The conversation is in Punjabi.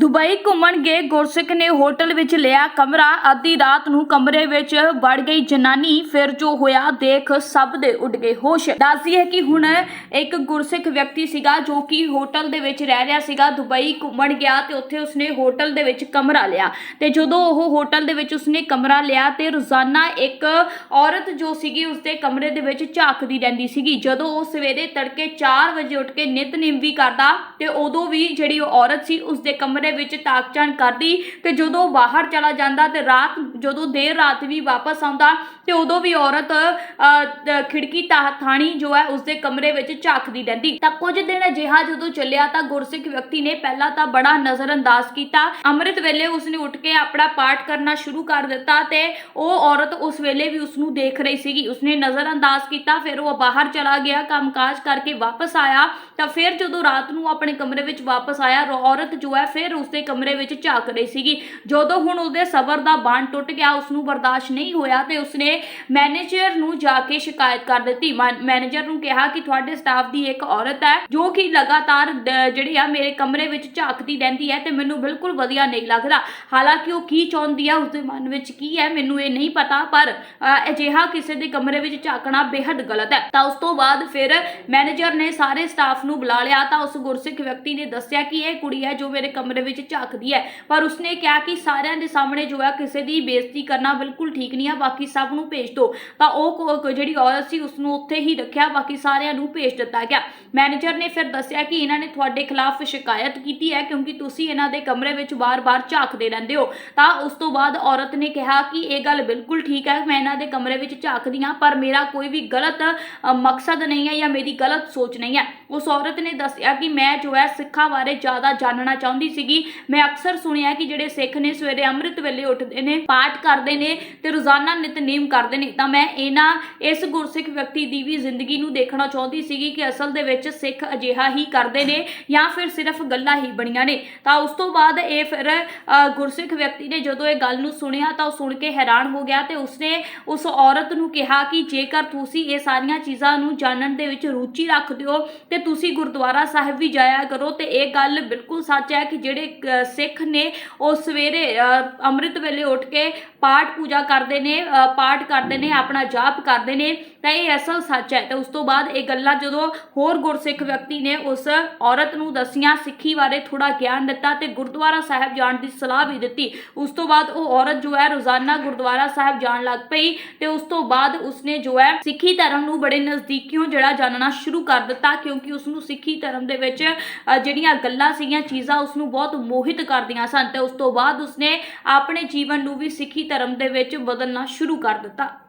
ਦੁਬਈ ਘੁੰਮਣ ਗਏ ਗੁਰਸਿੱਖ ਨੇ ਹੋਟਲ ਵਿੱਚ ਲਿਆ ਕਮਰਾ। ਅੱਧੀ ਰਾਤ ਨੂੰ ਕਮਰੇ ਵਿੱਚ ਵੜ ਗਈ ਜਨਾਨੀ। ਫਿਰ ਜੋ ਹੋਇਆ ਦੇਖ ਸਭ ਦੇ ਉੱਡ ਗਏ ਹੋਸ਼। ਦੱਸਦੀ ਹੈ ਕਿ ਹੁਣ ਇੱਕ ਗੁਰਸਿੱਖ ਵਿਅਕਤੀ ਸੀਗਾ ਜੋ ਕਿ ਹੋਟਲ ਦੇ ਵਿੱਚ ਰਹਿ ਰਿਹਾ ਸੀਗਾ। ਦੁਬਈ ਘੁੰਮਣ ਗਿਆ ਤੇ ਉੱਥੇ ਉਸਨੇ ਹੋਟਲ ਦੇ ਵਿੱਚ ਕਮਰਾ ਲਿਆ ਤੇ ਜਦੋਂ ਉਹ ਹੋਟਲ ਦੇ ਵਿੱਚ ਉਸਨੇ ਕਮਰਾ ਲਿਆ ਤੇ ਰੋਜ਼ਾਨਾ ਇੱਕ ਔਰਤ ਜੋ ਸੀਗੀ ਉਸਦੇ ਕਮਰੇ ਦੇ ਵਿੱਚ ਝਾਕਦੀ ਰਹਿੰਦੀ ਸੀਗੀ। ਜਦੋਂ ਉਹ ਸਵੇਰੇ ਤੜਕੇ 4 ਵਜੇ ਉੱਠ ਕੇ ਨਿਤਨੇਮ ਵੀ ਕਰਦਾ ਤੇ ਉਦੋਂ ਵੀ ਜਿਹੜੀ ਉਹ ਔਰਤ ਸੀ ਉਸਦੇ ਕਮਰੇ ਵਿੱਚ ਤਾਕਚਾਨ ਕਰਦੀ ਤੇ ਜਦੋਂ ਬਾਹਰ ਚਲਾ ਜਾਂਦਾ ਤੇ ਰਾਤ ਜਦੋਂ ਦੇਰ ਰਾਤ ਵੀ ਵਾਪਸ ਆਉਂਦਾ ਤੇ ਉਦੋਂ ਵੀ ਔਰਤ ਖਿੜਕੀ ਥਾਣੀ ਜੋ ਹੈ ਉਸਦੇ ਕਮਰੇ ਵਿੱਚ ਝਾਕਦੀ ਰਹਿੰਦੀ। ਤਾਂ ਕੁਝ ਦਿਨ ਅਜਿਹਾ ਜਦੋਂ ਚੱਲਿਆ ਤਾਂ ਗੁਰਸਿੱਖ ਵਿਅਕਤੀ ਨੇ ਪਹਿਲਾਂ ਤਾਂ ਬੜਾ ਨਜ਼ਰਅੰਦਾਜ਼ ਕੀਤਾ। ਅੰਮ੍ਰਿਤ ਵੇਲੇ ਉਸਨੇ ਉੱਠ ਕੇ ਆਪਣਾ ਪਾਠ ਕਰਨਾ ਸ਼ੁਰੂ ਕਰ ਦਿੱਤਾ ਤੇ ਉਹ ਔਰਤ ਉਸ ਵੇਲੇ ਵੀ ਉਸਨੂੰ ਦੇਖ ਰਹੀ ਸੀਗੀ। ਉਸਨੇ ਨਜ਼ਰਅੰਦਾਜ਼ ਕੀਤਾ, ਫਿਰ ਉਹ ਬਾਹਰ ਚਲਾ ਗਿਆ, ਕੰਮਕਾਜ ਕਰਕੇ ਵਾਪਸ ਆਇਆ ਤਾਂ ਫਿਰ ਜਦੋਂ ਰਾਤ ਨੂੰ ਆਪਣੇ ਕਮਰੇ ਵਿੱਚ ਵਾਪਸ ਆਇਆ ਔਰਤ ਜੋ ਹੈ ਫਿਰ ਉਸਦੇ ਕਮਰੇ ਵਿੱਚ ਝਾਕ ਰਹੀ ਸੀਗੀ। ਜਦੋਂ ਹੁਣ ਉਹਦੇ ਸਬਰ ਦਾ ਬਾਂਧ ਟੁੱਟ ਗਿਆ, ਉਸਨੂੰ ਬਰਦਾਸ਼ਤ ਨਹੀਂ ਹੋਇਆ ਤੇ ਉਸਨੇ ਮੈਨੇਜਰ ਨੂੰ ਜਾ ਕੇ ਸ਼ਿਕਾਇਤ ਕਰ ਦਿੱਤੀ। ਮੈਨੇਜਰ ਨੂੰ ਕਿਹਾ ਕਿ ਤੁਹਾਡੇ ਸਟਾਫ ਦੀ ਇੱਕ ਔਰਤ ਹੈ ਜੋ ਕਿ ਲਗਾਤਾਰ ਜਿਹੜੀ ਆ ਮੇਰੇ ਕਮਰੇ ਵਿੱਚ ਝਾਕਦੀ ਰਹਿੰਦੀ ਹੈ ਤੇ ਮੈਨੂੰ ਬਿਲਕੁਲ ਵਧੀਆ ਨਹੀਂ ਲੱਗਦਾ। ਹਾਲਾਂਕਿ ਉਹ ਕੀ ਚਾਹੁੰਦੀ ਆ, ਉਸਦੇ ਮਨ ਵਿੱਚ ਕੀ ਹੈ ਮੈਨੂੰ ਇਹ ਨਹੀਂ ਪਤਾ, ਪਰ ਅਜਿਹਾ ਕਿਸੇ ਦੇ ਕਮਰੇ ਵਿੱਚ ਝਾਕਣਾ ਬੇਹੱਦ ਗਲਤ ਹੈ। ਤਾਂ ਉਸ ਤੋਂ ਬਾਅਦ ਫਿਰ ਮੈਨੇਜਰ ਨੇ ਸਾਰੇ ਸਟਾਫ ਨੂੰ ਬੁਲਾ ਲਿਆ ਤਾਂ ਉਸ ਗੁਰਸਿੱਖ ਵਿਅਕਤੀ ਨੇ ਦੱਸਿਆ ਕਿ ਇਹ ਕੁੜੀ ਹੈ ਜੋ ਮੇਰੇ ਕਮਰੇ ਵਿੱਚ ਝਾਕਦੀ ਹੈ, ਪਰ ਉਸਨੇ ਕਿਹਾ ਕਿ ਸਾਰਿਆਂ ਦੇ ਸਾਹਮਣੇ ਜੋ ਹੈ ਕਿਸੇ ਦੀ ਬੇਇੱਜ਼ਤੀ ਕਰਨਾ ਬਿਲਕੁਲ ਠੀਕ ਨਹੀਂ ਆ, ਬਾਕੀ ਸਭ ਨੂੰ ਭੇਜ ਦਿਓ। ਤਾਂ ਉਹ ਜਿਹੜੀ ਔਰਤ ਸੀ ਉਸਨੂੰ ਉੱਥੇ ਹੀ ਰੱਖਿਆ, ਬਾਕੀ ਸਾਰਿਆਂ ਨੂੰ ਭੇਜ ਦਿੱਤਾ ਗਿਆ। ਮੈਨੇਜਰ ਨੇ ਫਿਰ ਦੱਸਿਆ ਕਿ ਇਹਨਾਂ ਨੇ ਤੁਹਾਡੇ ਖਿਲਾਫ ਸ਼ਿਕਾਇਤ ਕੀਤੀ ਹੈ ਕਿਉਂਕਿ ਤੁਸੀਂ ਇਹਨਾਂ ਦੇ ਕਮਰੇ ਵਿੱਚ ਬਾਰ-ਬਾਰ ਝਾਕਦੇ ਰਹਿੰਦੇ ਹੋ। ਤਾਂ ਉਸ ਤੋਂ ਬਾਅਦ ਔਰਤ ਨੇ ਕਿਹਾ ਕਿ ਇਹ ਗੱਲ ਬਿਲਕੁਲ ਠੀਕ ਹੈ, ਮੈਂ ਇਹਨਾਂ ਦੇ ਕਮਰੇ ਵਿੱਚ ਝਾਕਦੀ ਹਾਂ, ਪਰ ਮੇਰਾ ਕੋਈ ਵੀ ਗਲਤ ਮਕਸਦ ਨਹੀਂ ਹੈ ਜਾਂ ਮੇਰੀ ਗਲਤ ਸੋਚ ਨਹੀਂ ਹੈ। ਉਸ ਔਰਤ ਨੇ ਦੱਸਿਆ ਕਿ ਮੈਂ ਜੋ ਹੈ ਸਿੱਖਾਂ ਬਾਰੇ ਜ਼ਿਆਦਾ ਜਾਣਨਾ ਚਾਹੁੰਦੀ ਸੀਗੀ। ਮੈਂ ਅਕਸਰ ਸੁਣਿਆ ਕਿ ਜਿਹੜੇ ਸਿੱਖ ਨੇ ਸਵੇਰੇ ਅੰਮ੍ਰਿਤ ਵੇਲੇ ਉੱਠਦੇ ਨੇ, ਪਾਠ ਕਰਦੇ ਨੇ ਤੇ ਰੋਜ਼ਾਨਾ ਨਿਤਨੇਮ ਕਰਦੇ ਨੇ, ਤਾਂ ਮੈਂ ਇਸ ਗੁਰਸਿੱਖ ਵਿਅਕਤੀ ਦੀ ਵੀ ਜ਼ਿੰਦਗੀ ਨੂੰ ਦੇਖਣਾ ਚਾਹੁੰਦੀ ਸੀਗੀ ਕਿ ਅਸਲ ਦੇ ਵਿੱਚ ਸਿੱਖ ਅਜਿਹਾ ਹੀ ਕਰਦੇ ਨੇ ਜਾਂ ਫਿਰ ਸਿਰਫ ਗੱਲਾਂ ਹੀ ਬਣੀਆਂ ਨੇ। ਤਾਂ ਉਸ ਤੋਂ ਬਾਅਦ ਇਹ ਫਿਰ ਗੁਰਸਿੱਖ ਵਿਅਕਤੀ ਨੇ ਜਦੋਂ ਇਹ ਗੱਲ ਨੂੰ ਸੁਣਿਆ ਤਾਂ ਉਹ ਸੁਣ ਕੇ ਹੈਰਾਨ ਹੋ ਗਿਆ ਤੇ ਉਸਨੇ ਉਸ ਔਰਤ ਨੂੰ ਕਿਹਾ ਕਿ ਜੇਕਰ ਤੁਸੀਂ ਇਹ ਸਾਰੀਆਂ ਚੀਜ਼ਾਂ ਨੂੰ ਜਾਣਨ ਦੇ ਵਿੱਚ ਰੁਚੀ ਰੱਖਦੇ ਹੋ ਤੇ ਤੁਸੀਂ ਗੁਰਦੁਆਰਾ ਸਾਹਿਬ ਵੀ ਜਾਇਆ ਕਰੋ। ਤੇ ਇਹ ਗੱਲ ਬਿਲਕੁਲ ਸੱਚ ਹੈ ਕਿ ਜਿਹੜੇ ਸਿੱਖ ਨੇ ਉਹ ਸਵੇਰੇ ਅੰਮ੍ਰਿਤ ਵੇਲੇ ਉੱਠ ਕੇ ਪਾਠ ਪੂਜਾ ਕਰਦੇ ਨੇ, ਆਪਣਾ ਜਾਪ ਕਰਦੇ ਨੇ, ਤਾਂ ਇਹ ਅਸਲ ਸੱਚ ਹੈ। ਤੇ ਉਸ ਤੋਂ ਬਾਅਦ ਇਹ ਗੱਲਾਂ ਜਦੋਂ ਹੋਰ ਗੁਰਸਿੱਖ ਵਿਅਕਤੀ ਨੇ ਉਸ ਔਰਤ ਨੂੰ ਦੱਸੀਆਂ, ਸਿੱਖੀ ਬਾਰੇ ਥੋੜਾ ਗਿਆਨ ਦਿੱਤਾ ਤੇ ਗੁਰਦੁਆਰਾ ਸਾਹਿਬ ਜਾਣ ਦੀ ਸਲਾਹ ਵੀ ਦਿੱਤੀ। ਉਸ ਤੋਂ ਬਾਅਦ ਉਹ ਔਰਤ ਜੋ ਹੈ ਰੋਜ਼ਾਨਾ ਗੁਰਦੁਆਰਾ ਸਾਹਿਬ ਜਾਣ ਲੱਗ ਪਈ ਤੇ ਉਸ ਤੋਂ ਬਾਅਦ ਉਸਨੇ ਜੋ ਹੈ ਸਿੱਖੀ ਧਰਮ ਨੂੰ ਬੜੇ ਨਜ਼ਦੀਕੀਓਂ ਜਿਹੜਾ ਜਾਣਨਾ ਸ਼ੁਰੂ ਕਰ ਦਿੱਤਾ ਕਿਉਂਕਿ ਉਸਨੂੰ ਸਿੱਖੀ ਧਰਮ ਦੇ ਵਿੱਚ ਜਿਹੜੀਆਂ ਗੱਲਾਂ ਸੀਗੀਆਂ, ਚੀਜ਼ਾਂ ਉਸਨੂੰ ਬਹੁਤ ਮੋਹਿਤ ਕਰਦੀਆਂ ਸਨ ਤੇ ਉਸ ਤੋਂ ਬਾਅਦ ਉਸਨੇ ਆਪਣੇ ਜੀਵਨ ਨੂੰ ਵੀ ਸਿੱਖੀ ਧਰਮ ਦੇ ਵਿੱਚ ਬਦਲਣਾ ਸ਼ੁਰੂ ਕਰ ਦਿੱਤਾ।